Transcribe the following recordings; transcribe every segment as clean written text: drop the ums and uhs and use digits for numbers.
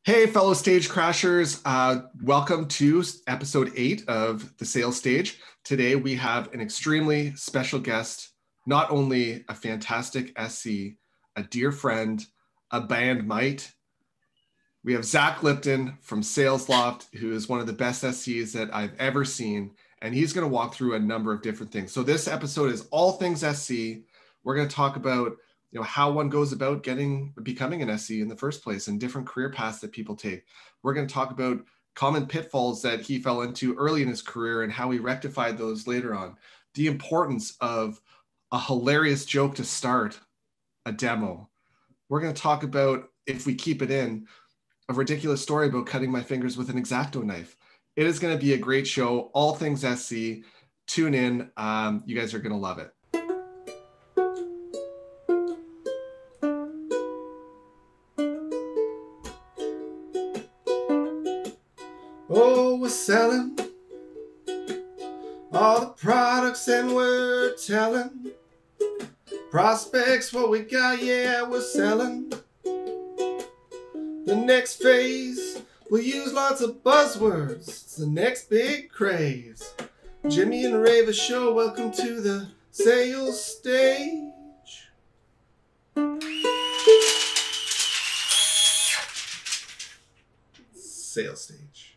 Hey, fellow stage crashers. Welcome to episode 8 of the Sales Stage. Today we have an extremely special guest, not only a fantastic SC, a dear friend, a band mate. We have Zack Lipton from SalesLoft, who is one of the best SCs that I've ever seen, and he's going to walk through a number of different things. So this episode is all things SC. We're going to talk about how one goes about becoming an SC in the first place and different career paths that people take. We're going to talk about common pitfalls that he fell into early in his career and how he rectified those later on. The importance of a hilarious joke to start a demo. We're going to talk about, if we keep it in, a ridiculous story about cutting my fingers with an X-Acto knife. It is going to be a great show. All things SC. Tune in. You guys are going to love it. Oh, we're selling all the products and we're telling prospects what we got. Yeah, we're selling the next phase. We'll use lots of buzzwords. It's the next big craze. Jimmy and Reva show. Welcome to the Sales Stage. Sales Stage.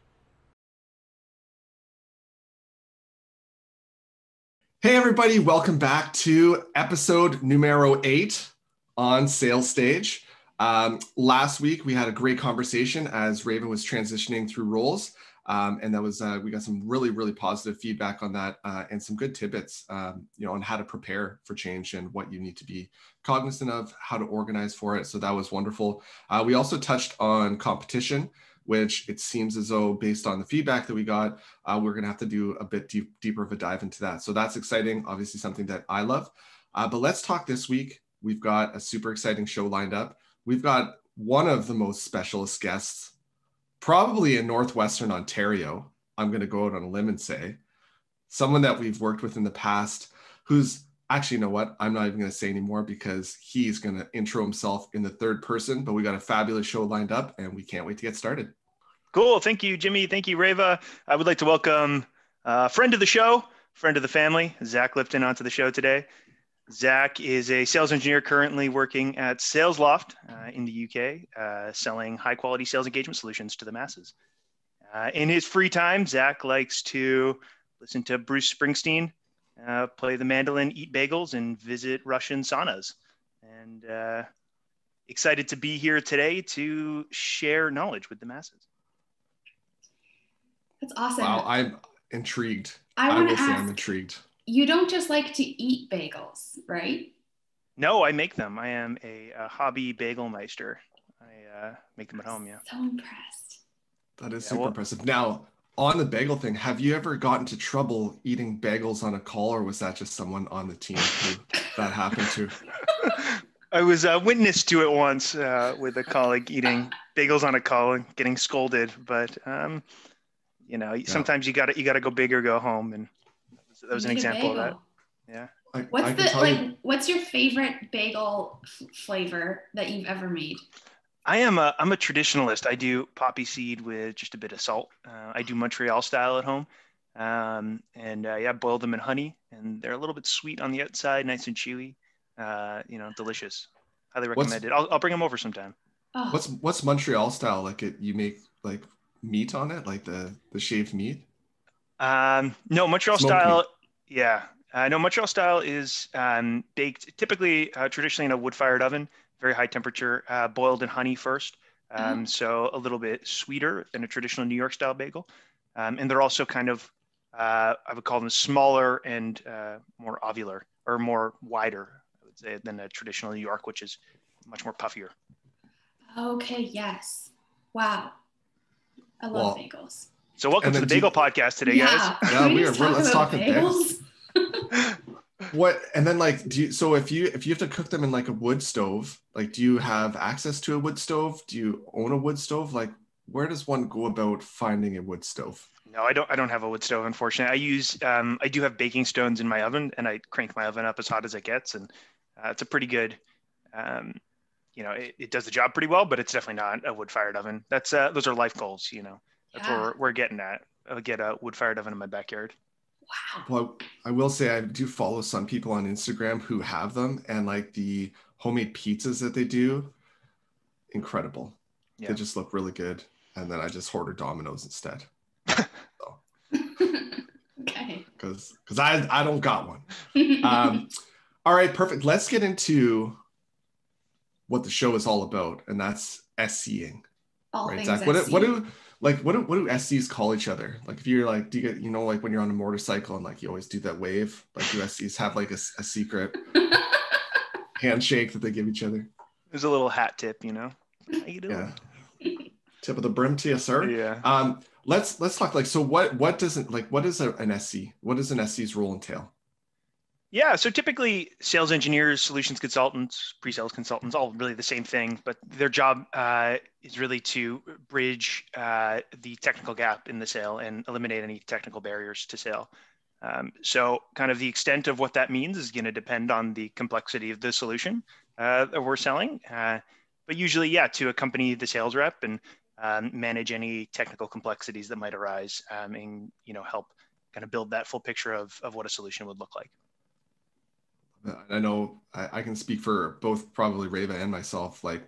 Hey everybody, welcome back to episode numero 8 on Sales Stage. Last week we had a great conversation as Reva was transitioning through roles, and that was we got some really positive feedback on that and some good tidbits, on how to prepare for change and what you need to be cognizant of, how to organize for it. So that was wonderful. We also touched on competition, which it seems as though, based on the feedback that we got, we're going to have to do a bit deeper of a dive into that. So that's exciting, obviously something that I love. But let's talk this week. We've got a super exciting show lined up. We've got one of the most specialist guests, probably in Northwestern Ontario. I'm going to go out on a limb and say, someone that we've worked with in the past, who's actually, you know what? I'm not even going to say anymore because he's going to intro himself in the third person, but we got a fabulous show lined up and we can't wait to get started. Cool. Thank you, Jimmy. Thank you, Reva. I would like to welcome a friend of the show, friend of the family, Zack Lipton, onto the show today. Zack is a sales engineer currently working at SalesLoft in the UK, selling high-quality sales engagement solutions to the masses. In his free time, Zack likes to listen to Bruce Springsteen, play the mandolin, eat bagels, and visit Russian saunas. And excited to be here today to share knowledge with the masses. That's awesome. Wow, I'm intrigued. I will say I'm intrigued. You don't just like to eat bagels, right? No, I make them. I am a hobby bagel meister. I make them at home, yeah. So impressed. That is super impressive. Now, on the bagel thing, have you ever gotten into trouble eating bagels on a call, or was that just someone on the team who that happened to? I was a witness to it once with a colleague eating bagels on a call and getting scolded, but sometimes you gotta go big or go home, and that was an example of that. Yeah. What's your favorite bagel flavor that you've ever made? I'm a traditionalist. I do poppy seed with just a bit of salt. I do Montreal style at home, boil them in honey, and they're a little bit sweet on the outside, nice and chewy. Delicious. Highly recommend it. I'll bring them over sometime. Oh. What's Montreal style? You make like meat on it, like the shaved meat? No, Montreal Smoked style. meat. Yeah. No, Montreal style is baked typically traditionally in a wood-fired oven, very high temperature, boiled in honey first. So a little bit sweeter than a traditional New York style bagel. And they're also kind of, I would call them smaller and more ovular or more wider, I would say, than a traditional New York, which is much more puffier. Okay. Yes. Wow. I love bagels. So welcome to the Bagel Podcast today, guys. Yeah, let's talk bagels. What, and then if you have to cook them in like a wood stove, do you have access to a wood stove? Do you own a wood stove? Where does one go about finding a wood stove? No, I don't have a wood stove, unfortunately. I do have baking stones in my oven, and I crank my oven up as hot as it gets, and it's a pretty good it does the job pretty well, but it's definitely not a wood-fired oven. That's those are life goals. That's where we're getting at. I'll get a wood-fired oven in my backyard. Wow. Well, I will say I do follow some people on Instagram who have them, and like the homemade pizzas that they do, incredible. Yeah. They just look really good. And then I just order Domino's instead. So, Okay. because I don't got one. All right, perfect. Let's get into what the show is all about, and that's SCing. All right, things Zach? SC. What do SCs call each other? Like if you're like, do you get, like when you're on a motorcycle and like you always do that wave? Like do SCs have like a secret handshake that they give each other? There's a little hat tip, How you doing? Yeah. Tip of the brim to you, sir. Yeah. Let's talk like, so what is an SC? What does an SC's role entail? Yeah, so typically sales engineers, solutions consultants, pre-sales consultants, all really the same thing, but their job is really to bridge the technical gap in the sale and eliminate any technical barriers to sale. So kind of the extent of what that means is going to depend on the complexity of the solution that we're selling. But usually, yeah, to accompany the sales rep and manage any technical complexities that might arise and, help kind of build that full picture of what a solution would look like. I know I can speak for both probably Reva and myself. Like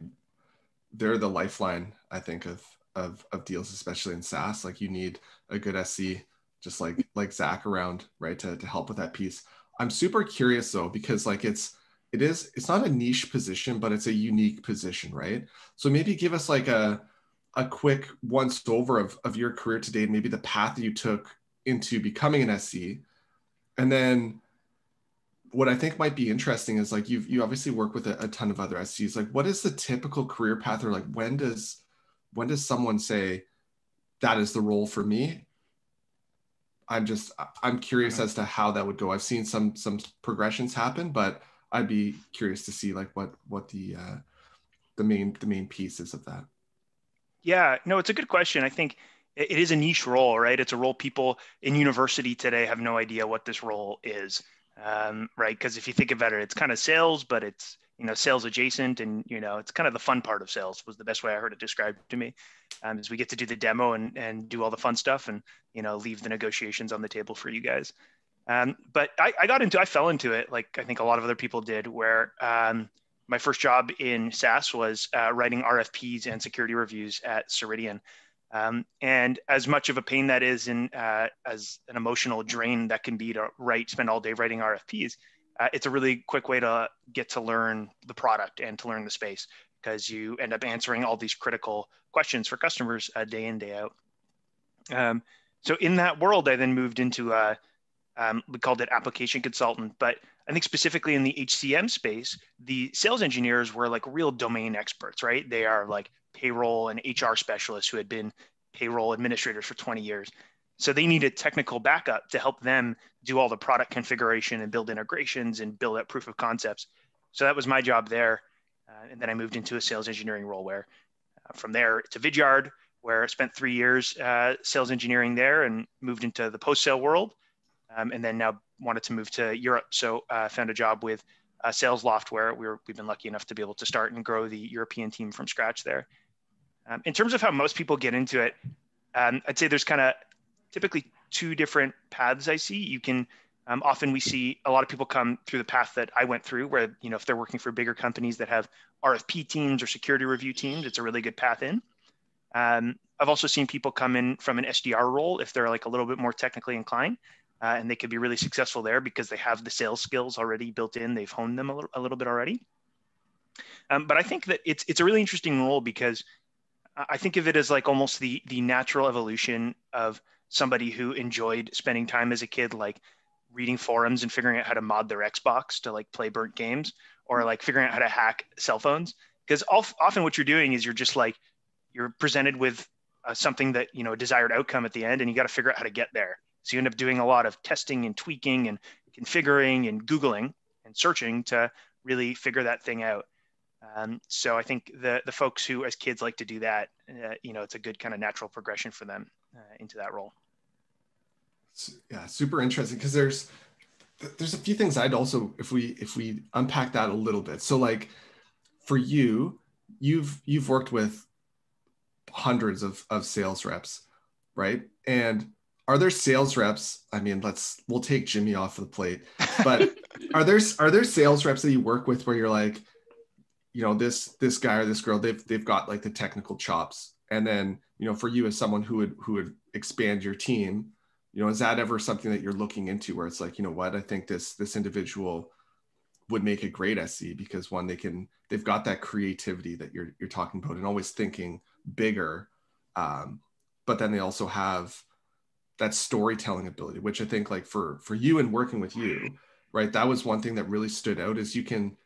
they're the lifeline, I think, of deals, especially in SaaS. Like you need a good SC, just like Zach around, right, to help with that piece. I'm super curious though, because like it's not a niche position, but it's a unique position, right? So maybe give us like a quick once over of your career to date, maybe the path that you took into becoming an SC, and then what I think might be interesting is like you obviously work with a ton of other SCs. Like what is the typical career path, or like when does someone say that is the role for me? I'm curious as to how that would go. I've seen some progressions happen, but I'd be curious to see like what the main pieces of that. Yeah, no, it's a good question. I think it is a niche role, right? It's a role people in university today have no idea what this role is. Right? Because if you think about it, it's kind of sales, but it's sales adjacent, and it's kind of the fun part of sales was the best way I heard it described to me. Is we get to do the demo and do all the fun stuff, and leave the negotiations on the table for you guys. But I fell into it like I think a lot of other people did, where my first job in SaaS was writing RFPs and security reviews at Ceridian. And as much of a pain that is, and as an emotional drain that can be to spend all day writing RFPs, it's a really quick way to get to learn the product and to learn the space, because you end up answering all these critical questions for customers day in, day out. So in that world, I then moved into, we called it application consultant, but I think specifically in the HCM space, the sales engineers were like real domain experts, right? They are like payroll and HR specialists who had been payroll administrators for 20 years. So they needed technical backup to help them do all the product configuration and build integrations and build out proof of concepts. So that was my job there. And then I moved into a sales engineering role where from there to Vidyard, where I spent 3 years sales engineering there and moved into the post-sale world. And then now wanted to move to Europe. So I found a job with SalesLoft, where we've been lucky enough to be able to start and grow the European team from scratch there. In terms of how most people get into it, I'd say there's kind of typically 2 different paths I see. You can often we see a lot of people come through the path that I went through, where if they're working for bigger companies that have RFP teams or security review teams, it's a really good path in. I've also seen people come in from an SDR role if they're like a little bit more technically inclined. And they could be really successful there because they have the sales skills already built in. They've honed them a little bit already. But I think that it's a really interesting role, because I think of it as like almost the natural evolution of somebody who enjoyed spending time as a kid, like reading forums and figuring out how to mod their Xbox to like play burnt games, or like figuring out how to hack cell phones. Because often what you're doing is you're presented with something that, a desired outcome at the end, and you got to figure out how to get there. So you end up doing a lot of testing and tweaking and configuring and Googling and searching to really figure that thing out. So I think the folks who as kids like to do that, it's a good kind of natural progression for them into that role. Yeah, super interesting, because there's a few things I'd also, if we unpack that a little bit. So like for you, you've worked with hundreds of sales reps, right? And are there sales reps? I mean, we'll take Jimmy off of the plate, but are there sales reps that you work with where you're like, this guy or this girl, they've got like the technical chops, and then for you as someone who would expand your team, is that ever something that you're looking into where it's like, what, I think this individual would make a great SC because one, they've got that creativity that you're talking about and always thinking bigger, but then they also have that storytelling ability, which I think like for you and working with you, right, that was one thing that really stood out is you can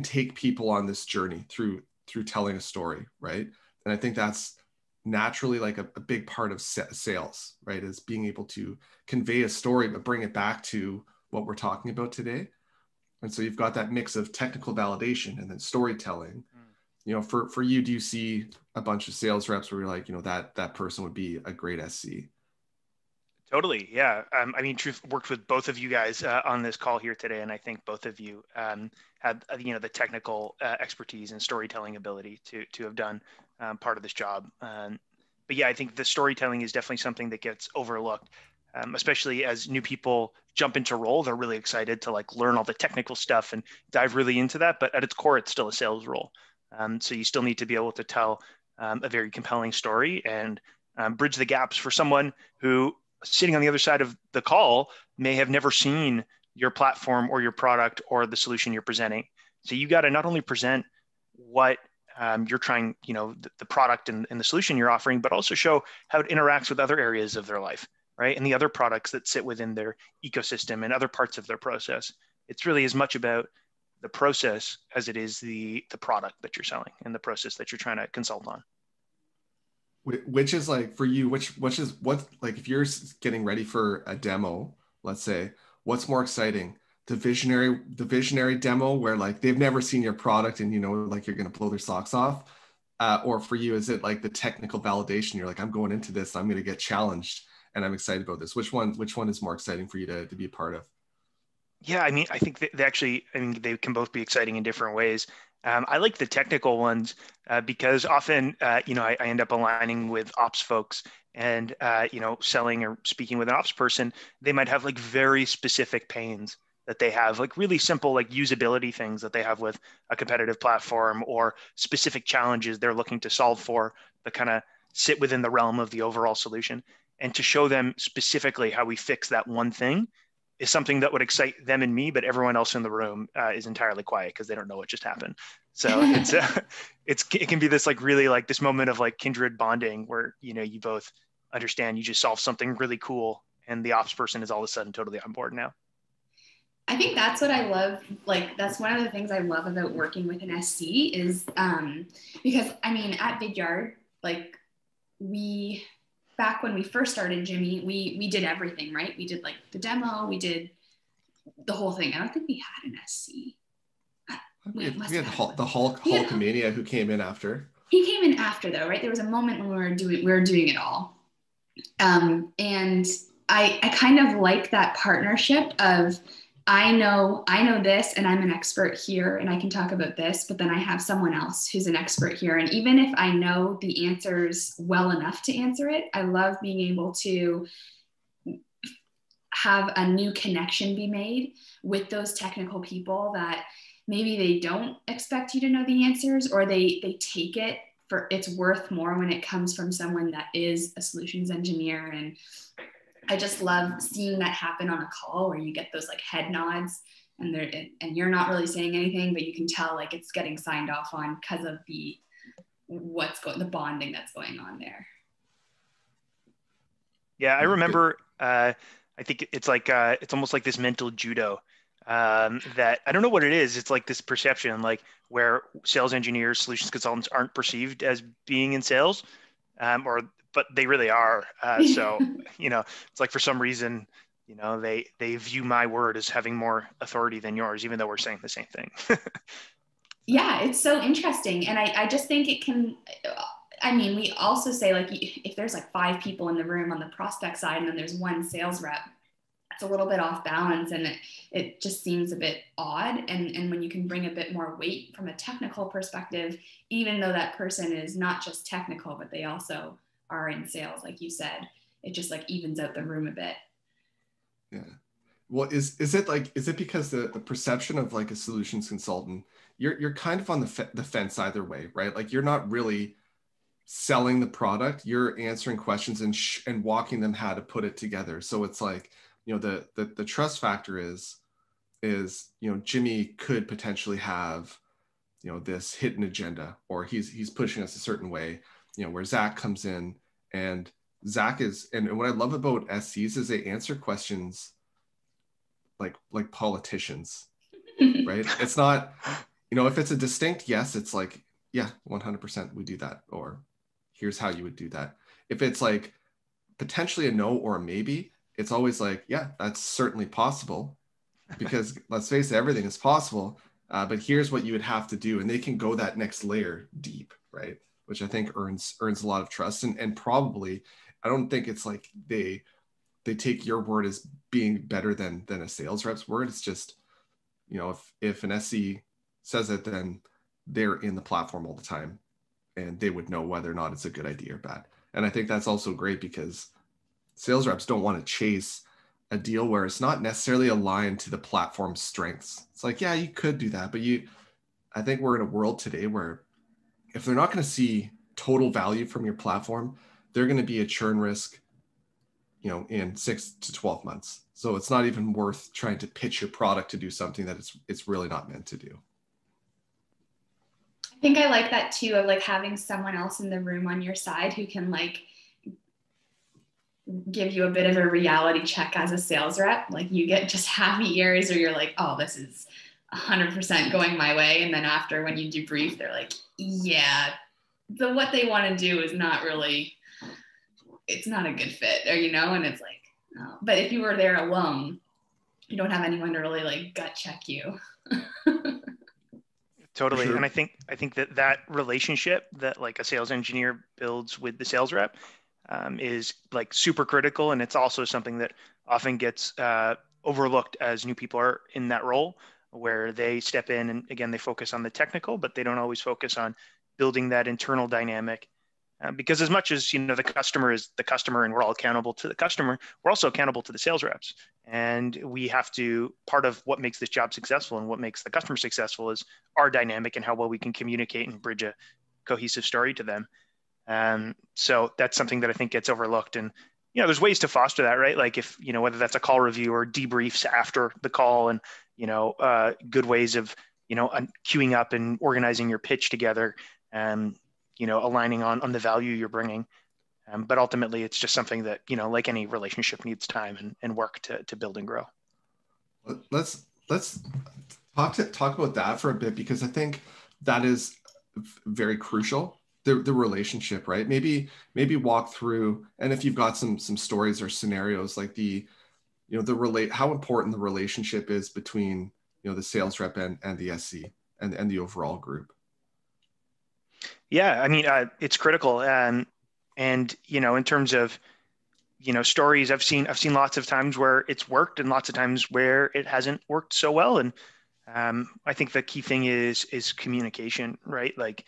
take people on this journey through telling a story, right? And I think that's naturally like a big part of sales, right, is being able to convey a story but bring it back to what we're talking about today. And so you've got that mix of technical validation and then storytelling. For you, do you see a bunch of sales reps where you're like, that person would be a great SC? Totally. Yeah. I mean, Truth worked with both of you guys on this call here today. And I think both of you had, the technical expertise and storytelling ability to have done part of this job. But yeah, I think the storytelling is definitely something that gets overlooked, especially as new people jump into role. They're really excited to like learn all the technical stuff and dive really into that. But at its core, it's still a sales role. So you still need to be able to tell a very compelling story and bridge the gaps for someone who sitting on the other side of the call may have never seen your platform or your product or the solution you're presenting. So you got to not only present what you're trying, the product and the solution you're offering, but also show how it interacts with other areas of their life, right? And the other products that sit within their ecosystem and other parts of their process. It's really as much about the process as it is the product that you're selling and the process that you're trying to consult on. Which is like for you, what like if you're getting ready for a demo, let's say, what's more exciting, the visionary demo where like they've never seen your product and like you're going to blow their socks off, or for you is it like the technical validation? You're like, I'm going into this, I'm going to get challenged and I'm excited about this. Which one is more exciting for you to be a part of? Yeah, I mean, I think they actually, they can both be exciting in different ways. I like the technical ones because often, I end up aligning with ops folks and, selling or speaking with an ops person, they might have like very specific pains that they have, like really simple, like usability things that they have with a competitive platform or specific challenges they're looking to solve for that kind of sit within the realm of the overall solution. And to show them specifically how we fix that one thing is something that would excite them and me, but everyone else in the room is entirely quiet because they don't know what just happened. So it can be this like really like this moment of like kindred bonding where, you both understand you just solved something really cool and the ops person is all of a sudden totally on board now. I think that's what I love. Like, that's one of the things I love about working with an SC is because I mean, at Big Yard, like back when we first started, Jimmy, we did everything, right? We did like the demo, we did the whole thing. I don't think we had an SC. We had the Hulkamania who came in after. He came in after though, right? There was a moment when we were doing it all. And I kind of like that partnership of I know this and I'm an expert here and I can talk about this, but then I have someone else who's an expert here. And even if I know the answers well enough to answer it, I love being able to have a new connection be made with those technical people that maybe they don't expect you to know the answers, or they take it for it's worth more when it comes from someone that is a solutions engineer. And I just love seeing that happen on a call where you get those like head nods and you're not really saying anything, but you can tell like it's getting signed off on because of the bonding that's going on there. Yeah, I remember. I think it's like it's almost like this mental judo that I don't know what it is. It's like this perception, like where sales engineers, solutions consultants aren't perceived as being in sales, but they really are. So, it's like for some reason, they view my word as having more authority than yours, even though we're saying the same thing. Yeah, it's so interesting. And I just think it can, I mean, we also say like, if there's like 5 people in the room on the prospect side, and then there's one sales rep, that's a little bit off balance, and it just seems a bit odd. And when you can bring a bit more weight from a technical perspective, even though that person is not just technical, but they also are in sales, like you said, it just like evens out the room a bit. Yeah. Well, is it because the perception of like a solutions consultant, you're kind of on the fence either way, right? Like you're not really selling the product, you're answering questions and walking them how to put it together. So it's like, the trust factor is Jimmy could potentially have this hidden agenda, or he's pushing us a certain way, where Zack comes in, and Zack is, and what I love about SCs is they answer questions like politicians, right? It's not, if it's a distinct yes, it's like, yeah, 100% we do that, or here's how you would do that. If it's like potentially a no or a maybe, it's always like, yeah, that's certainly possible, because let's face it, everything is possible, but here's what you would have to do. And they can go that next layer deep, right? Which I think earns a lot of trust. And probably, I don't think it's like they take your word as being better than a sales rep's word. It's just, if an SC says it, then they're in the platform all the time, and they would know whether or not it's a good idea or bad. And I think that's also great, because sales reps don't want to chase a deal where it's not necessarily aligned to the platform's strengths. It's like, yeah, you could do that, but I think we're in a world today where if they're not going to see total value from your platform, they're going to be a churn risk, in 6 to 12 months. So it's not even worth trying to pitch your product to do something that it's really not meant to do. I think I like that too, of like having someone else in the room on your side who can like give you a bit of a reality check as a sales rep. Like you get just happy ears, or you're like, oh, this is 100% going my way. And then after, when you debrief, they're like, yeah, what they want to do is not really, it's not a good fit, or, and it's like, oh. But if you were there alone, you don't have anyone to really like gut check you. Totally. Sure. And I think that relationship that like a sales engineer builds with the sales rep is like super critical. And it's also something that often gets overlooked as new people are in that role, where they step in and again, they focus on the technical, but they don't always focus on building that internal dynamic. Because as much as the customer is the customer and we're all accountable to the customer, we're also accountable to the sales reps. And we have to, part of what makes this job successful and what makes the customer successful is our dynamic and how well we can communicate and bridge a cohesive story to them. So that's something that I think gets overlooked. And there's ways to foster that, right? Like if whether that's a call review or debriefs after the call, and good ways of queuing up and organizing your pitch together, and aligning on the value you're bringing. But ultimately, it's just something that, like any relationship, needs time and work to build and grow. Let's talk about that for a bit, because I think that is very crucial. The relationship, right? Maybe walk through, and if you've got some stories or scenarios, like how important the relationship is between the sales rep and the SC and the overall group. Yeah, I mean, it's critical. And in terms of, stories, I've seen lots of times where it's worked and lots of times where it hasn't worked so well. And I think the key thing is communication, right? Like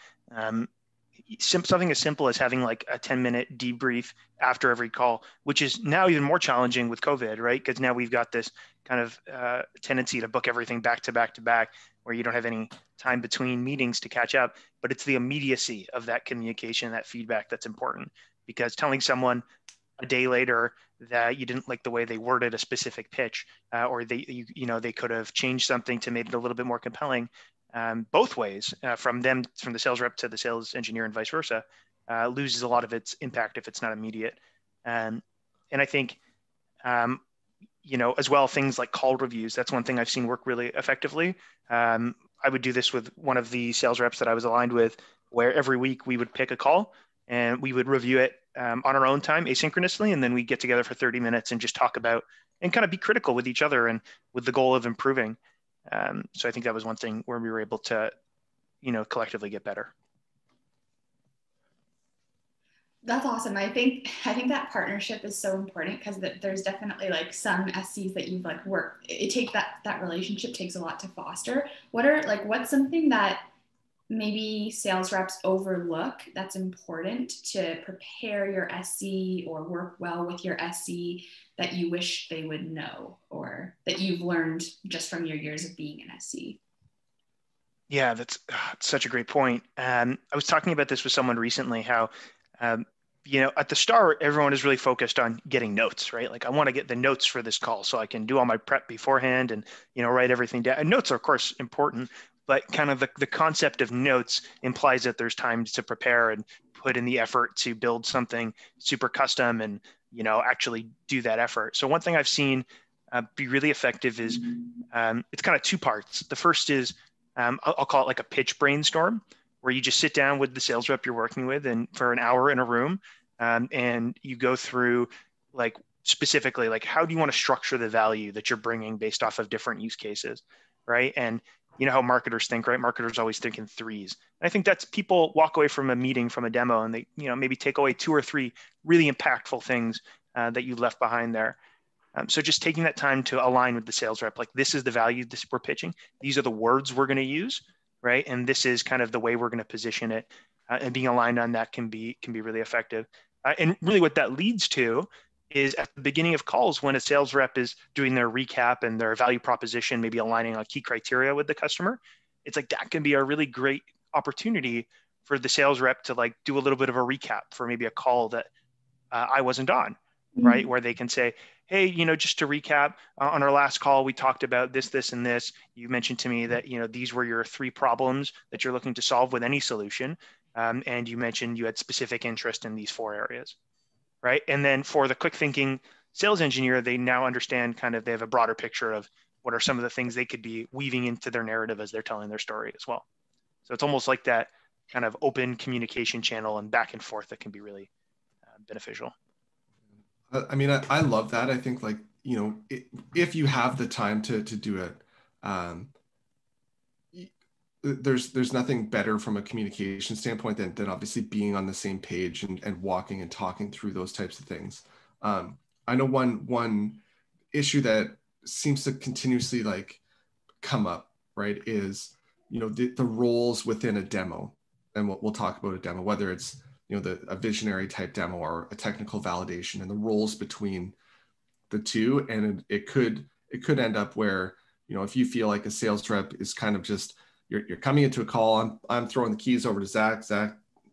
something as simple as having like a 10-minute debrief after every call, which is now even more challenging with COVID, right? Because now we've got this kind of tendency to book everything back to back to back, where you don't have any time between meetings to catch up. But it's the immediacy of that communication, that feedback, that's important. Because telling someone a day later that you didn't like the way they worded a specific pitch, or they could have changed something to make it a little bit more compelling, both ways, from the sales rep to the sales engineer and vice versa, loses a lot of its impact if it's not immediate. And I think, as well, things like call reviews, that's one thing I've seen work really effectively. I would do this with one of the sales reps that I was aligned with, where every week we would pick a call and we would review it on our own time asynchronously. And then we get together for 30 minutes and just talk about and kind of be critical with each other and with the goal of improving. So I think that was one thing where we were able to, collectively get better. That's awesome. I think that partnership is so important because there's definitely like some SCs that you've like worked. It takes that relationship takes a lot to foster. What's something that maybe sales reps overlook that's important to prepare your SC or work well with your SC that you wish they would know or that you've learned just from your years of being an SC? Yeah, that's such a great point. I was talking about this with someone recently, how, um, at the start, everyone is really focused on getting notes, right? Like I want to get the notes for this call so I can do all my prep beforehand and, write everything down. And notes are, of course, important, but kind of the concept of notes implies that there's time to prepare and put in the effort to build something super custom and, actually do that effort. So one thing I've seen be really effective is it's kind of two parts. The first is I'll call it like a pitch brainstorm, where you just sit down with the sales rep you're working with and for an hour in a room, and you go through like specifically like how do you want to structure the value that you're bringing based off of different use cases, right? And you know how marketers think, right? Marketers always think in threes. And I think that's people walk away from a meeting, from a demo, and they maybe take away two or three really impactful things that you left behind there. So just taking that time to align with the sales rep, like this is the value this we're pitching. These are the words we're going to use, right? And this is kind of the way we're going to position it. And being aligned on that can be really effective. And really, what that leads to is at the beginning of calls, when a sales rep is doing their recap and their value proposition, maybe aligning on key criteria with the customer, it's like that can be a really great opportunity for the sales rep to like do a little bit of a recap for maybe a call that I wasn't on, right? Mm-hmm. Where they can say, hey, just to recap, on our last call, we talked about this, this, and this. You mentioned to me that, these were your three problems that you're looking to solve with any solution. And you mentioned you had specific interest in these four areas, right? And then for the quick thinking sales engineer, they now understand they have a broader picture of what are some of the things they could be weaving into their narrative as they're telling their story as well. So it's almost like that kind of open communication channel and back and forth that can be really beneficial. I mean, I love that. I think like, if you have the time to do it, um, there's nothing better from a communication standpoint than obviously being on the same page and walking and talking through those types of things. I know one issue that seems to continuously like come up, right, is, the roles within a demo. And we'll talk about a demo, whether it's, a visionary type demo or a technical validation, and the roles between the two. And it could end up where, if you feel like a sales rep is kind of just, you're coming into a call, I'm throwing the keys over to Zach,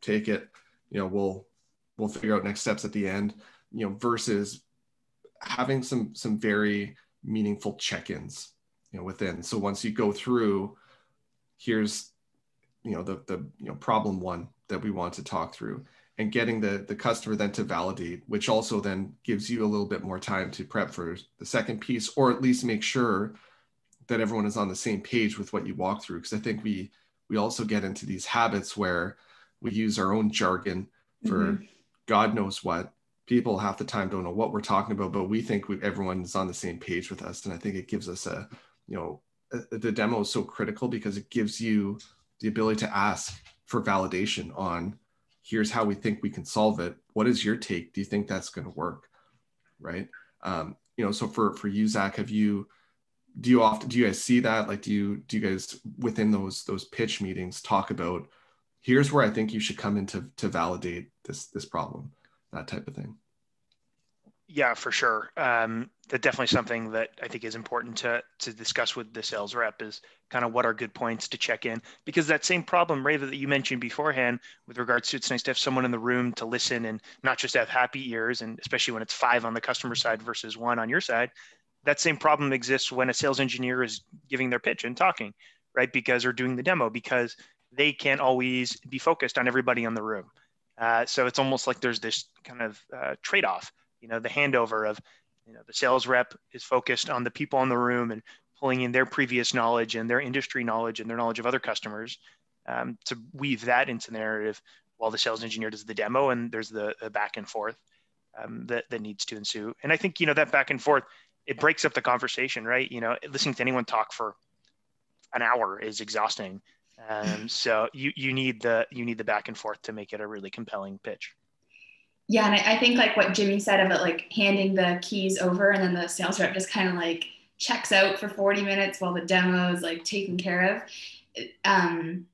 take it, we'll figure out next steps at the end, versus having some very meaningful check-ins, within. So once you go through, here's, the problem one that we want to talk through, and getting the customer then to validate, which also then gives you a little bit more time to prep for the second piece, or at least make sure that everyone is on the same page with what you walk through. Because I think we also get into these habits where we use our own jargon for Mm-hmm. God knows what. People half the time don't know what we're talking about, but we think everyone is on the same page with us. And I think it gives us the demo is so critical because it gives you the ability to ask for validation on, here's how we think we can solve it. What is your take? Do you think that's going to work? Right. So for you, Zach, do you guys see that? Like, do you guys within those pitch meetings talk about, here's where I think you should come in to validate this problem, that type of thing? Yeah, for sure. That's definitely something that I think is important to discuss with the sales rep is kind of what are good points to check in, because that same problem, Reva, that you mentioned beforehand with regards to, it's nice to have someone in the room to listen and not just have happy ears, and especially when it's 5 on the customer side versus 1 on your side. That same problem exists when a sales engineer is giving their pitch and talking, right? Or doing the demo, because they can't always be focused on everybody in the room. So it's almost like there's this kind of trade-off, the handover of, the sales rep is focused on the people in the room and pulling in their previous knowledge and their industry knowledge and their knowledge of other customers, to weave that into the narrative, while the sales engineer does the demo, and there's the back and forth that needs to ensue. And I think, that back and forth, it breaks up the conversation, right? Listening to anyone talk for an hour is exhausting. So you need the back and forth to make it a really compelling pitch. Yeah, and I think like what Jimmy said about like handing the keys over and then the sales rep just kind of like checks out for 40 minutes while the demo is like taken care of. Um,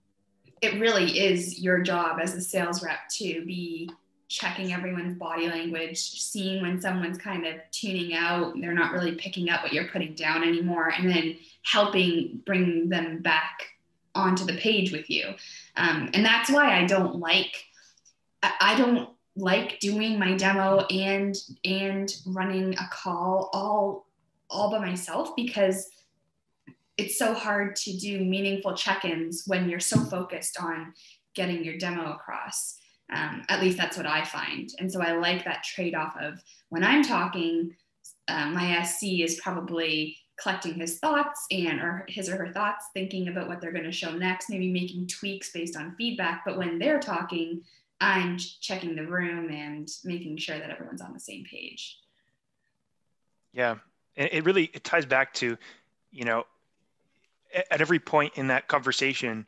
it really is your job as a sales rep to be checking everyone's body language, seeing when someone's kind of tuning out, they're not really picking up what you're putting down anymore, and then helping bring them back onto the page with you. And that's why I don't like doing my demo and running a call all by myself, because it's so hard to do meaningful check-ins when you're so focused on getting your demo across. At least that's what I find. And so I like that trade-off of when I'm talking, my SC is probably collecting his thoughts or his or her thoughts, thinking about what they're going to show next, maybe making tweaks based on feedback. But when they're talking, I'm checking the room and making sure that everyone's on the same page. Yeah. And it ties back to, at every point in that conversation,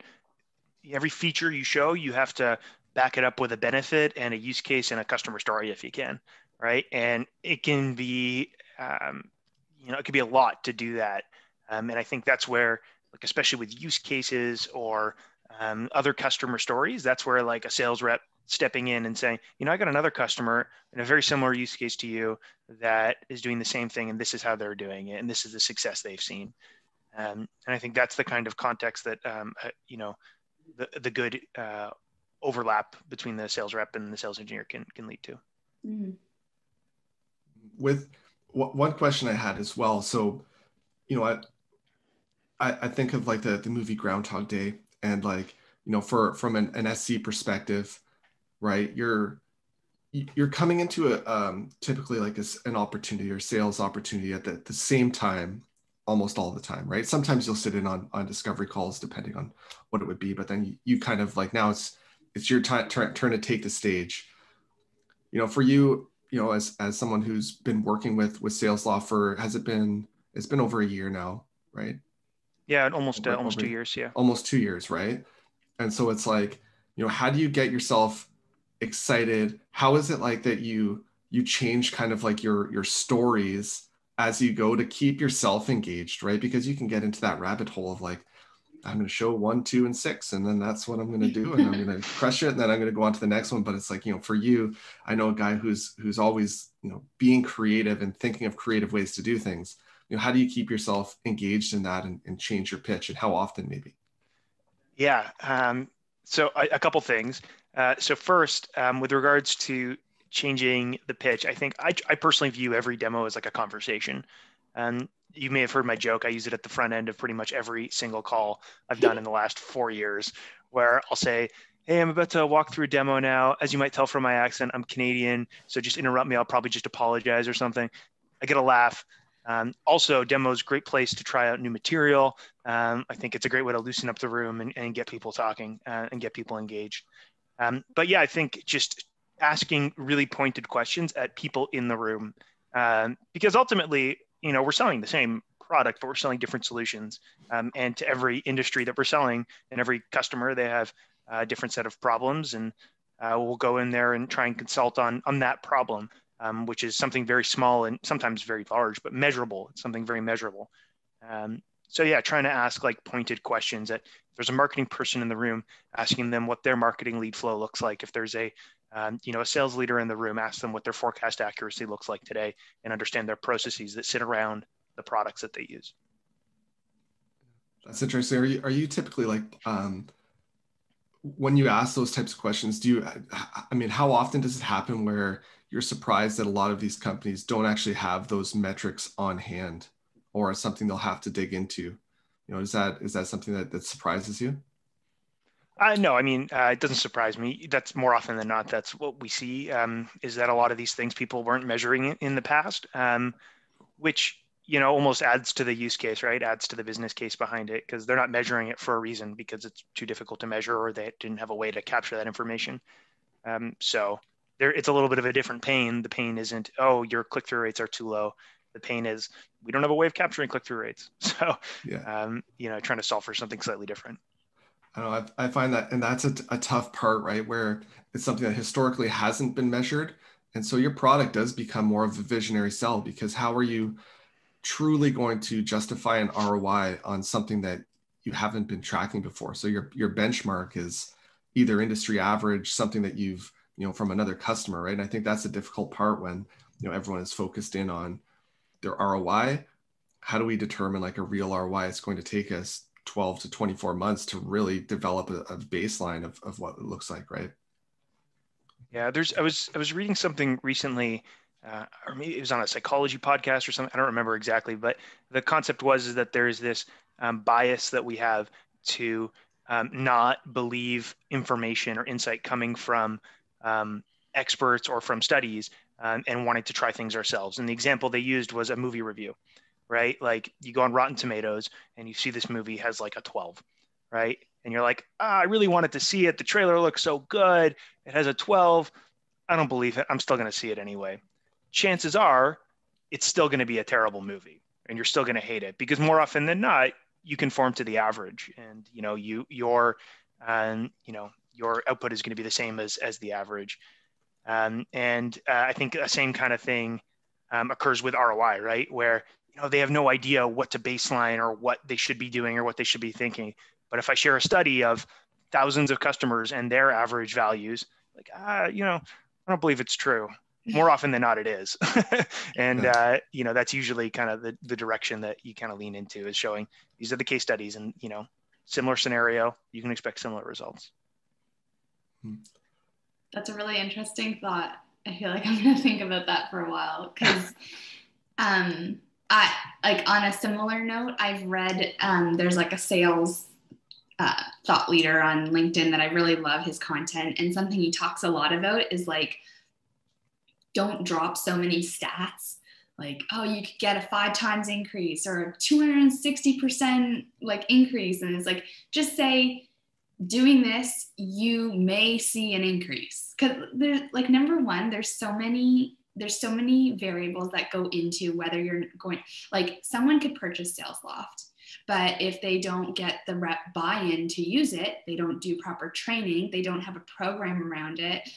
every feature you show, you have to back it up with a benefit and a use case and a customer story if you can, right? And it can be, it can be a lot to do that. And I think that's where, like, especially with use cases or other customer stories, that's where like a sales rep stepping in and saying, I got another customer in a very similar use case to you that is doing the same thing, and this is how they're doing it, and this is the success they've seen. And I think that's the kind of context that, the good overlap between the sales rep and the sales engineer can lead to. Mm. With one question I had as well. So, I think of like the movie Groundhog Day, and like, from an SC perspective, right? You're coming into typically like an opportunity or sales opportunity at the same time, almost all the time, right? Sometimes you'll sit in on discovery calls depending on what it would be, but then you kind of like, now it's your turn to take the stage. For you, as someone who's been working with SalesLoft it's been over a year now, right? Yeah, almost 2 years. Yeah, almost 2 years, right? And so it's like, how do you get yourself excited? How is it like that you change kind of like your stories as you go to keep yourself engaged, right? Because you can get into that rabbit hole of like, I'm going to show 1, 2, and 6, and then that's what I'm going to do, and I'm going to crush it, and then I'm going to go on to the next one. But it's like, for you, I know a guy who's always, being creative and thinking of creative ways to do things. How do you keep yourself engaged in that and change your pitch, and how often maybe? Yeah. So a couple things. So first, with regards to changing the pitch, I think I personally view every demo as like a conversation. You may have heard my joke. I use it at the front end of pretty much every single call I've done in the last 4 years, where I'll say, hey, I'm about to walk through a demo now. As you might tell from my accent, I'm Canadian, so just interrupt me. I'll probably just apologize or something. I get a laugh. Also, demo is a great place to try out new material. I think it's a great way to loosen up the room and get people talking and get people engaged. But yeah, I think just asking really pointed questions at people in the room, because ultimately, we're selling the same product, but we're selling different solutions. And to every industry that we're selling and every customer, they have a different set of problems. And we'll go in there and try and consult on that problem. Which is something very small and sometimes very large, but measurable. It's something very measurable. So yeah, trying to ask like pointed questions. That if there's a marketing person in the room, asking them what their marketing lead flow looks like. If there's a sales leader in the room, ask them what their forecast accuracy looks like today, and understand their processes that sit around the products that they use. That's interesting. Are you typically like, when you ask those types of questions, how often does it happen where you're surprised that a lot of these companies don't actually have those metrics on hand, or something they'll have to dig into? Is that something that surprises you? No, it doesn't surprise me. That's more often than not, that's what we see, is that a lot of these things people weren't measuring in the past, which, almost adds to the use case, right? Adds to the business case behind it, because they're not measuring it for a reason, because it's too difficult to measure, or they didn't have a way to capture that information. So it's a little bit of a different pain. The pain isn't, oh, your click-through rates are too low. The pain is we don't have a way of capturing click-through rates. So, yeah. Trying to solve for something slightly different. I don't know. I find that, and that's a tough part, right? Where it's something that historically hasn't been measured. And so your product does become more of a visionary sell, because how are you truly going to justify an ROI on something that you haven't been tracking before? So your benchmark is either industry average, something that you've, from another customer, right? And I think that's the difficult part when, everyone is focused in on their ROI. How do we determine like a real ROI? It's going to take us 12 to 24 months to really develop a baseline of what it looks like, right? Yeah, I was reading something recently, or maybe it was on a psychology podcast or something. I don't remember exactly, but the concept is that there's this bias that we have to not believe information or insight coming from experts or from studies, and wanting to try things ourselves. And the example they used was a movie review, right? Like you go on Rotten Tomatoes and you see this movie has like a 12, right? And you're like, I really wanted to see it. The trailer looks so good. It has a 12. I don't believe it. I'm still going to see it anyway. Chances are it's still going to be a terrible movie and you're still going to hate it, because more often than not, you conform to the average, and your output is going to be the same as the average. And I think the same kind of thing occurs with ROI, right? Where they have no idea what to baseline or what they should be doing or what they should be thinking. But if I share a study of thousands of customers and their average values, like, I don't believe it's true. More often than not, it is. And, that's usually kind of the direction that you kind of lean into, is showing these are the case studies, and, similar scenario, you can expect similar results. That's a really interesting thought. I feel like I'm going to think about that for a while, because I, like, on a similar note, I've read, there's like a sales thought leader on LinkedIn that I really love his content. And something he talks a lot about is like, don't drop so many stats. Like, oh, you could get a 5 times increase or a 260% like increase. And it's like, just say, doing this, you may see an increase. Because there's like, number one, there's so many variables that go into whether you're going, like, someone could purchase SalesLoft, but if they don't get the rep buy-in to use it, they don't do proper training, they don't have a program around it,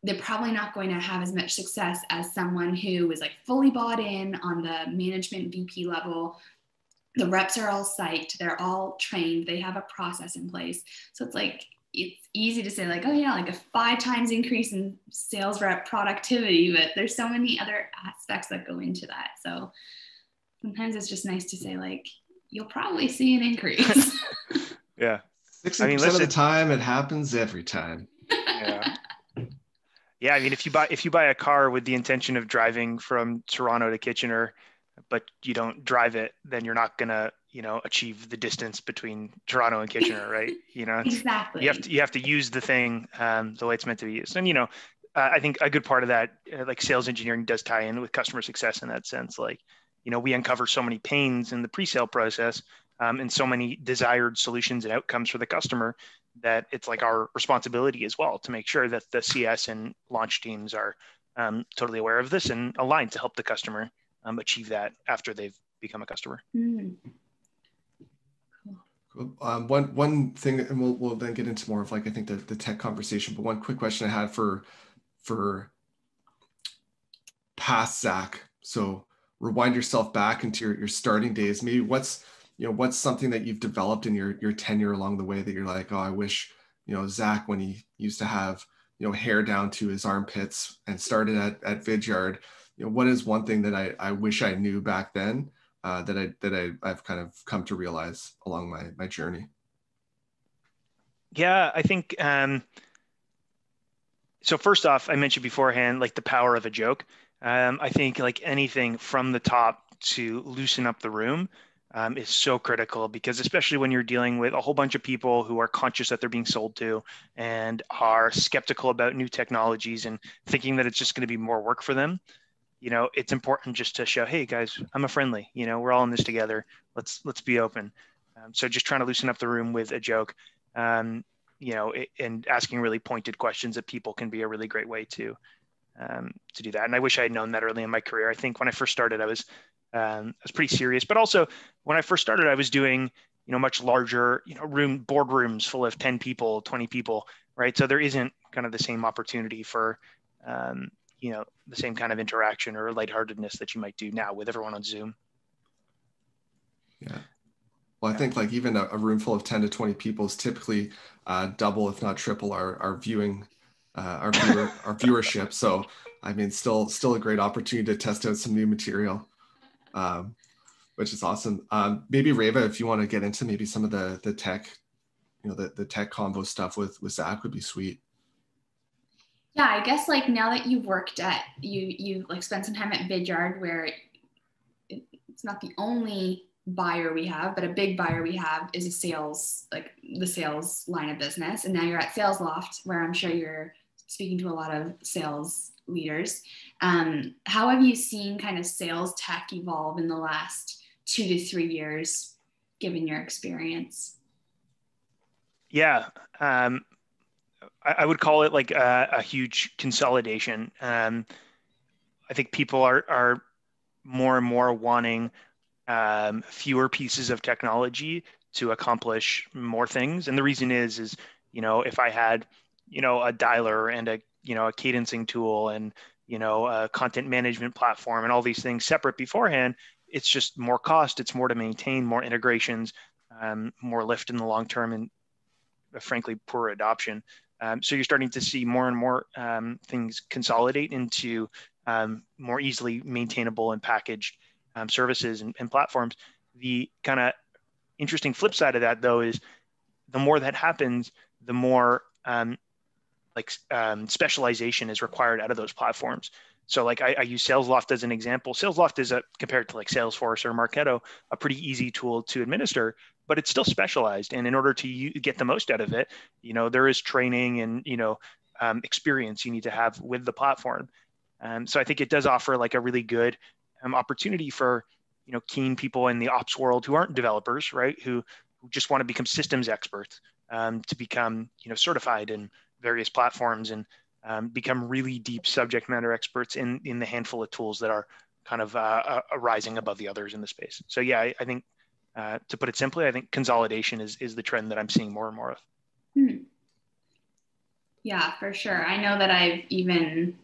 they're probably not going to have as much success as someone who is like fully bought in on the management VP level. The reps are all psyched, they're all trained, they have a process in place. So it's like, it's easy to say like, oh yeah, like a 5 times increase in sales rep productivity, but there's so many other aspects that go into that. So sometimes it's just nice to say like, you'll probably see an increase. Yeah. 60% of the time, it happens every time. Yeah. Yeah. I mean, if you buy a car with the intention of driving from Toronto to Kitchener, but you don't drive it, then you're not going to, achieve the distance between Toronto and Kitchener, right? Exactly. You have to use the thing the way it's meant to be used. And, I think a good part of that, like sales engineering does tie in with customer success in that sense. Like, we uncover so many pains in the pre-sale process, and so many desired solutions and outcomes for the customer, that it's like our responsibility as well to make sure that the CS and launch teams are totally aware of this and aligned to help the customer achieve that after they've become a customer. Mm. Cool. One thing, and we'll then get into more of like, I think the tech conversation, but one quick question I had for past Zack. So rewind yourself back into your starting days. Maybe what's something that you've developed in your tenure along the way that you're like, oh, I wish, Zack, when he used to have, hair down to his armpits and started at Vidyard, what is one thing that I wish I knew back then that I've kind of come to realize along my journey? Yeah, I think, so first off, I mentioned beforehand, like the power of a joke. I think like anything from the top to loosen up the room is so critical, because especially when you're dealing with a whole bunch of people who are conscious that they're being sold to and are skeptical about new technologies and thinking that it's just going to be more work for them. It's important just to show, hey guys, I'm a friendly, we're all in this together. Let's be open. So just trying to loosen up the room with a joke, and asking really pointed questions that people can be a really great way to do that. And I wish I had known that early in my career. I think when I first started, I was pretty serious, but also when I first started, I was doing, much larger, boardrooms full of 10 people, 20 people, right? So there isn't kind of the same opportunity for, the same kind of interaction or lightheartedness that you might do now with everyone on Zoom. Yeah. Well, I think like even a room full of 10 to 20 people is typically double, if not triple our viewing, our viewership. So, I mean, still a great opportunity to test out some new material, which is awesome. Maybe Reva, if you want to get into maybe some of the tech, the tech combo stuff with Zack would be sweet. Yeah, I guess like now that you've worked at, you like spent some time at Vidyard, where it's not the only buyer we have, but a big buyer we have is the sales line of business. And now you're at SalesLoft, where I'm sure you're speaking to a lot of sales leaders. How have you seen kind of sales tech evolve in the last 2 to 3 years, given your experience? Yeah. I would call it like a huge consolidation. I think people are more and more wanting fewer pieces of technology to accomplish more things. And the reason is, if I had, a dialer and a cadencing tool and, a content management platform and all these things separate beforehand, it's just more cost. It's more to maintain, more integrations, more lift in the long term, and frankly, poor adoption. So you're starting to see more and more things consolidate into more easily maintainable and packaged services and platforms. The kind of interesting flip side of that, though, is the more that happens, the more specialization is required out of those platforms. So like I use SalesLoft as an example. SalesLoft is compared to like Salesforce or Marketo, a pretty easy tool to administer, but it's still specialized. And in order to get the most out of it, there is training and, experience you need to have with the platform. So I think it does offer like a really good opportunity for, keen people in the ops world who aren't developers, right? Who just want to become systems experts, to become, certified in various platforms and become really deep subject matter experts in the handful of tools that are kind of rising above the others in the space. So yeah, I think to put it simply, I think consolidation is the trend that I'm seeing more and more of. Yeah, for sure. I know that I've even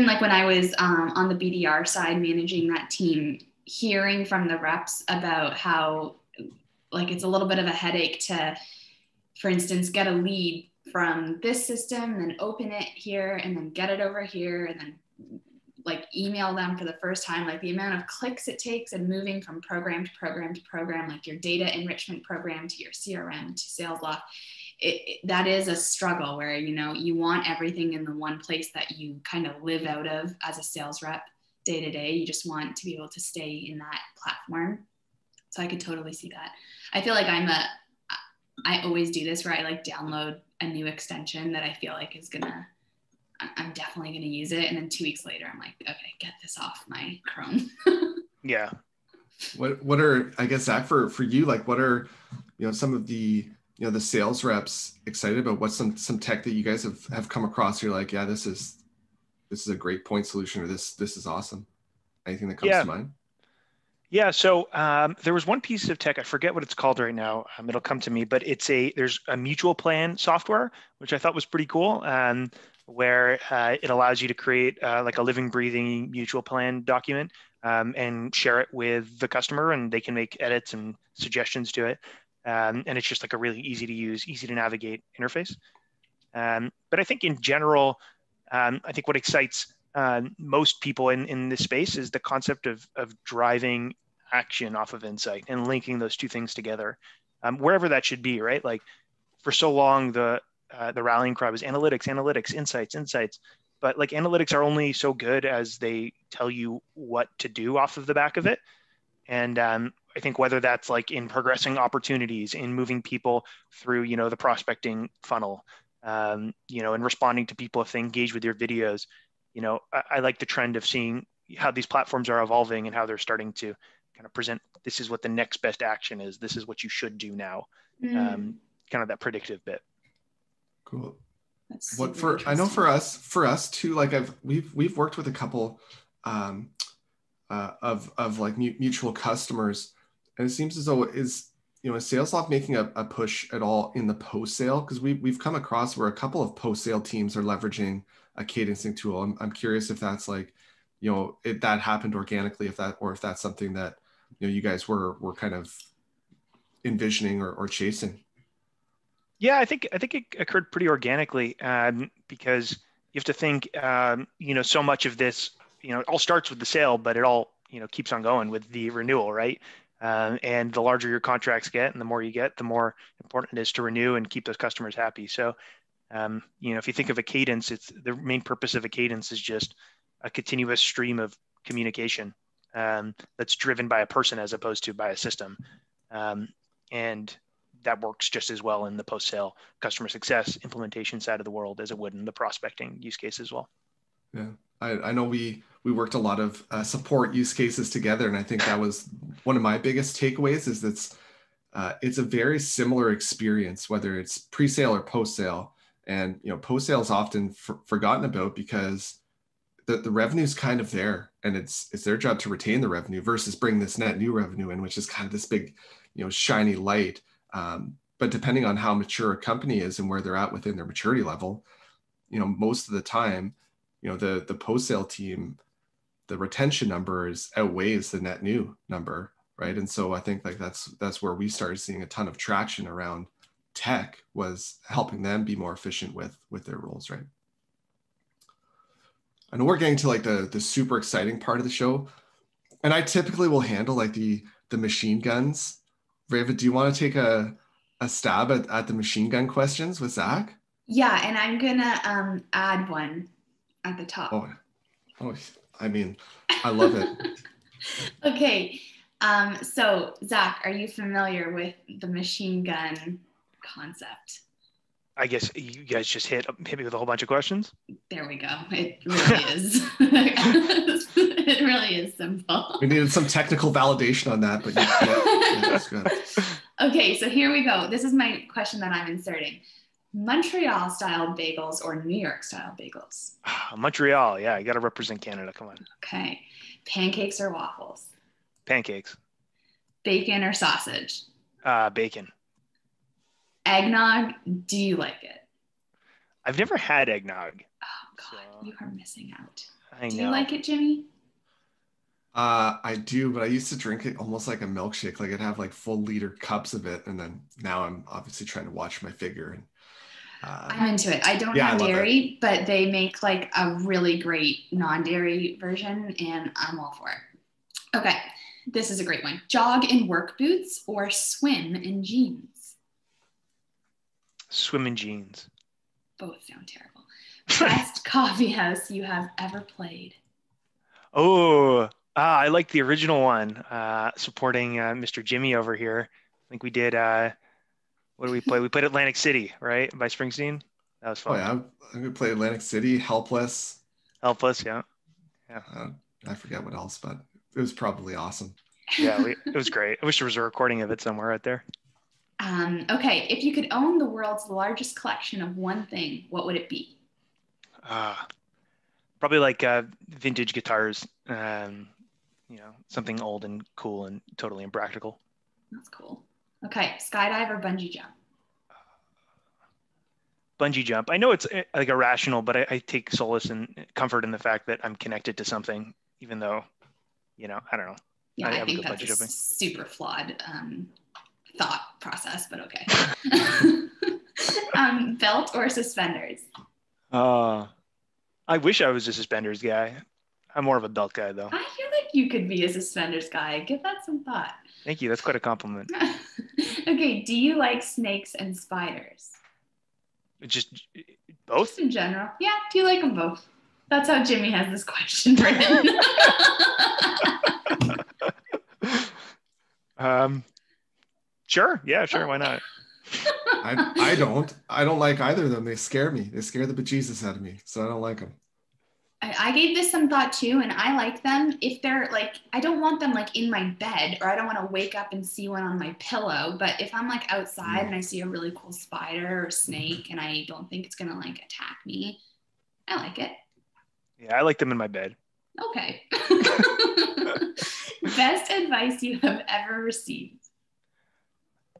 like when I was on the BDR side managing that team, hearing from the reps about how like it's a little bit of a headache to, for instance, get a lead from this system, then open it here and then get it over here and then like email them for the first time, like the amount of clicks it takes and moving from program to program to program, like your data enrichment program to your CRM to SalesLoft. That is a struggle where, you want everything in the one place that you kind of live out of as a sales rep day to day. You just want to be able to stay in that platform. So I could totally see that. I feel like I always do this where I like download a new extension that I feel like I'm definitely going to use it. And then 2 weeks later, I'm like, okay, get this off my Chrome. Yeah. What are, I guess, Zack, for you, like what are, some of the, the sales reps excited about? What's some tech that you guys have come across? You're like, yeah, this is a great point solution, or this is awesome. Anything that comes to mind? Yeah. So there was one piece of tech, I forget what it's called right now. It'll come to me, but there's a mutual plan software, which I thought was pretty cool, where it allows you to create like a living, breathing mutual plan document and share it with the customer, and they can make edits and suggestions to it. And it's just like a really easy to use, easy to navigate interface. But I think in general, I think what excites most people in this space is the concept of driving action off of insight and linking those two things together, wherever that should be, right? Like for so long, the rallying cry was analytics, insights. But like analytics are only so good as they tell you what to do off of the back of it. And I think whether that's like in progressing opportunities, in moving people through, the prospecting funnel, and responding to people if they engage with your videos, I like the trend of seeing how these platforms are evolving and how they're starting to kind of present, this is what the next best action is. This is what you should do now. Kind of that predictive bit. Cool. I know for us too, like we've worked with a couple of like mutual customers, and it seems as though is SalesLoft making a push at all in the post-sale? Because we've come across where a couple of post-sale teams are leveraging a cadencing tool. I'm curious if that's like, that happened organically, if that's something that, you guys were kind of envisioning or chasing. Yeah, I think it occurred pretty organically, because you have to think, so much of this, it all starts with the sale, but it all, keeps on going with the renewal, right? And the larger your contracts get and the more you get, the more important it is to renew and keep those customers happy. So, if you think of a cadence, it's the main purpose of a cadence is just a continuous stream of communication that's driven by a person as opposed to by a system. And that works just as well in the post-sale customer success implementation side of the world as it would in the prospecting use case as well. Yeah, I know we worked a lot of support use cases together, and I think that was one of my biggest takeaways is it's a very similar experience, whether it's pre-sale or post-sale. And post-sale is often forgotten about because the revenue is kind of there, and it's their job to retain the revenue versus bring this net new revenue in, which is kind of this big, shiny light. But depending on how mature a company is and where they're at within their maturity level, most of the time, the post-sale team, the retention number outweighs the net new number, right? And so I think like that's where we started seeing a ton of traction around tech, was helping them be more efficient with their roles, right? I know we're getting to like the super exciting part of the show, and I typically will handle like the machine guns. Reva, do you want to take a stab at the machine gun questions with Zach? Yeah, and I'm gonna add one at the top. Oh, I mean, I love it. Okay, so Zach, are you familiar with the machine gun concept? I guess you guys just hit me with a whole bunch of questions. There we go. It really is. It really is simple. We needed some technical validation on that, but that's good. Okay, so here we go. This is my question that I'm inserting. Montreal style bagels or New York style bagels? Montreal, yeah, you got to represent Canada. Come on. Okay. Pancakes or waffles? Pancakes. Bacon or sausage? Bacon. Eggnog, do you like it? I've never had eggnog. Oh God, you are missing out. I know. Do you like it, Jimmy? I do, but I used to drink it almost like a milkshake. Like I'd have like full liter cups of it, and then now I'm obviously trying to watch my figure. And I'm into it. I don't have dairy, but they make like a really great non-dairy version, and I'm all for it. Okay, this is a great one. Jog in work boots or swim in jeans? Swim in jeans. Both sound terrible. Best coffee house you have ever played? Oh, I like the original one, supporting Mr. Jimmy over here. I think we did, what did we play? We played Atlantic City, right? By Springsteen. That was fun. Oh, yeah. I think we played Atlantic City, Helpless. Helpless, yeah. I forget what else, but it was probably awesome. Yeah, it was great. I wish there was a recording of it somewhere out there. Okay, if you could own the world's largest collection of one thing, what would it be? Probably like vintage guitars, something old and cool and totally impractical. That's cool. Okay, skydive or bungee jump? Bungee jump. I know it's like irrational, but I take solace and comfort in the fact that I'm connected to something, even though, I don't know. Yeah, I think that's a super flawed thought process, but okay. Belt or suspenders? I wish I was a suspenders guy. I'm more of a belt guy, though. I feel like you could be a suspenders guy. Give that some thought. Thank you. That's quite a compliment. Okay. Do you like snakes and spiders? Just both? Just in general. Yeah. Do you like them both? That's how Jimmy has this question written. Sure. Yeah, sure. Why not? I don't like either of them. They scare me. They scare the bejesus out of me. So I don't like them. I gave this some thought too, and I like them if they're like, I don't want them like in my bed, or I don't want to wake up and see one on my pillow. But if I'm like outside and I see a really cool spider or snake and I don't think it's gonna like attack me, I like it. Yeah, I like them in my bed. Okay. Best advice you have ever received?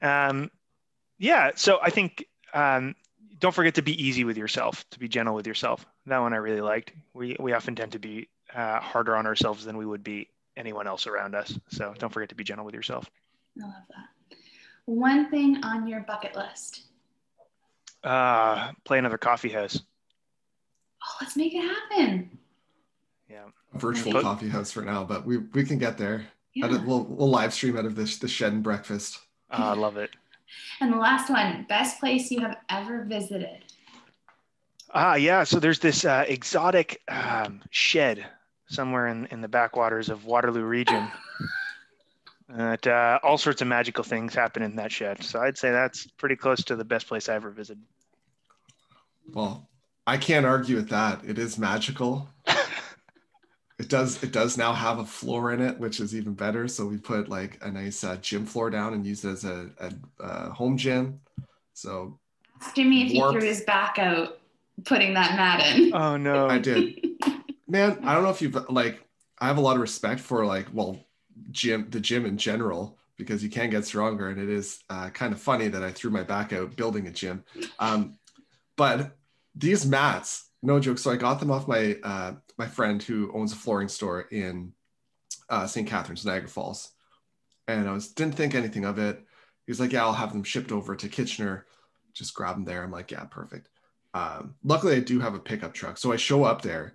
Yeah. So I think don't forget to be easy with yourself, to be gentle with yourself. That one I really liked. We often tend to be harder on ourselves than we would be anyone else around us. So don't forget to be gentle with yourself. I love that. One thing on your bucket list. Play another coffee house. Oh, let's make it happen. Yeah. A virtual coffee house for now, but we can get there. Yeah. We'll live stream out of the shed and breakfast. I love it. And the last one, best place you have ever visited. Yeah. So there's this exotic shed somewhere in the backwaters of Waterloo region. All sorts of magical things happen in that shed. So I'd say that's pretty close to the best place I ever visited. Well, I can't argue with that. It is magical. It does now have a floor in it, which is even better. So we put like a nice gym floor down and used it as a home gym. So Jimmy, if he threw his back out putting that mat in. Oh no, I did. Man, I don't know if you've I have a lot of respect for the gym in general, because you can get stronger, and it is kind of funny that I threw my back out building a gym. But these mats, no joke. So I got them off my my friend who owns a flooring store in St. Catharines, Niagara Falls. And I didn't think anything of it. He was like, yeah, I'll have them shipped over to Kitchener. Just grab them there. I'm like, yeah, perfect. Luckily, I do have a pickup truck. So I show up there.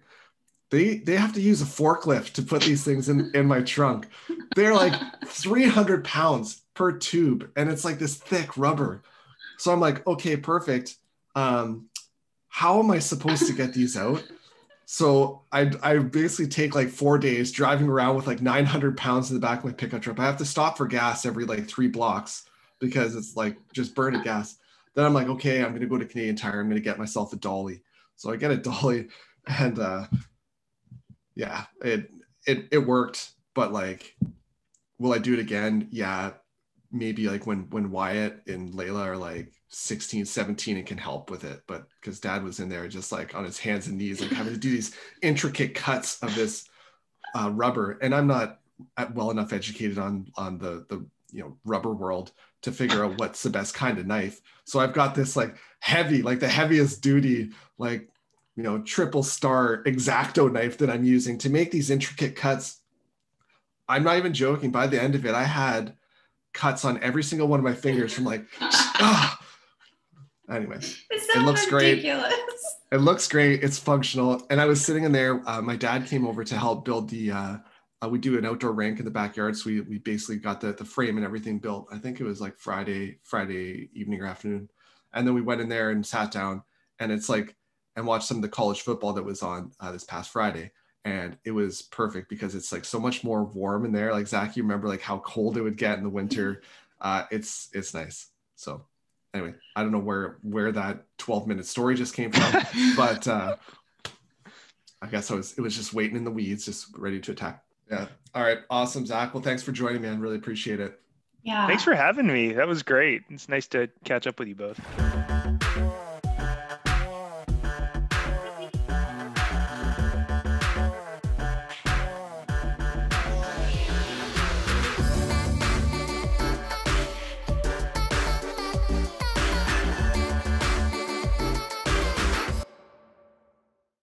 They have to use a forklift to put these things in my trunk. They're like 300 pounds per tube. And it's like this thick rubber. So I'm like, okay, perfect. How am I supposed to get these out? So I basically take like 4 days driving around with like 900 pounds in the back of my pickup truck. I have to stop for gas every like 3 blocks because it's like just burning gas. Then I'm like, okay, I'm going to go to Canadian Tire. I'm going to get myself a dolly. So I get a dolly, and yeah, it worked. But like, will I do it again? Yeah, maybe like when Wyatt and Layla are like 16, 17 and can help with it. But because Dad was in there just like on his hands and knees, like having to do these intricate cuts of this rubber. And I'm not well enough educated on the rubber world to figure out what's the best kind of knife. So I've got this like heavy, like the heaviest duty, like, triple star X-Acto knife that I'm using to make these intricate cuts. I'm not even joking. By the end of it, I had cuts on every single one of my fingers from like, Anyway, it looks ridiculous. Great. It looks great. It's functional. And I was sitting in there. My dad came over to help build the, we do an outdoor rink in the backyard. So we basically got the frame and everything built. I think it was like Friday evening or afternoon. And then we went in there and sat down, and it's like, and watched some of the college football that was on this past Friday. And it was perfect because it's like so much more warm in there. Like, Zach, you remember like how cold it would get in the winter. It's nice. So anyway, I don't know where that 12-minute story just came from, but I guess it was just waiting in the weeds, just ready to attack. Yeah. All right. Awesome, Zach. Well, thanks for joining me. I really appreciate it. Yeah. Thanks for having me. That was great. It's nice to catch up with you both.